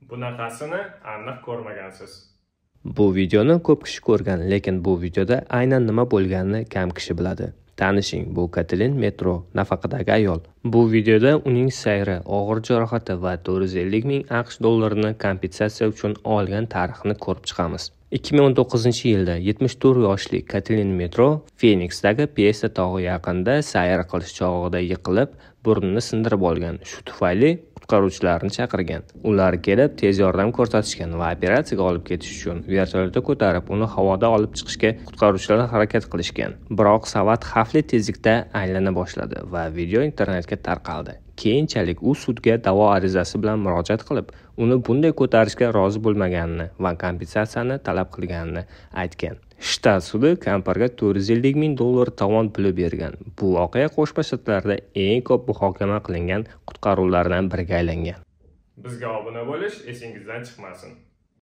Bunaqasini aniq ko'rmagansiz. Bu videoni ko'p kishi ko'rgan, lekin bu videoda aynan nima bo'lganini kam kishi biladi. Tanishing, bu Katilin Metro nafaqadagi ayol. Bu videoda uning sayri, og'ir jarohati va 450 ming AQSh dollarini kompensatsiya uchun olgan tarixini ko'rib chiqamiz. 2019-yilda 74 yoshli Katilin Metro Feniksdagi Pyesa tog'i yaqinida sayr qilish chog'ida yiqilib, burnini sindirib olgan. Shu tufayli qutqaruvchilarni chaqirgan. Ular kelib tez yordam ko'rsatishgan va operatsiyaga olib ketish uchun vertolyotda ko'tarib uni havoda olib chiqishga qutqaruvchilar harakat qilishgan. Biroq savat xavfli tezlikda aylana boshladi va video internetga tarqaldi. Keyinchalik u sudga da'vo arizasi bilan murojaat qilib, uni bunday ko'tarishga rozi bo'lmaganini va kompensatsiyani talab qilganini aytgan. Shtat sudi kampirga 450 ming dollar tovon puli bergan. Bu voqea Qo'shma Shtatlarda eng ko'p muhokama qilingan qutqaruvlardan biriga aylangan. Bizga obuna bo'lish esingizdan chiqmasin.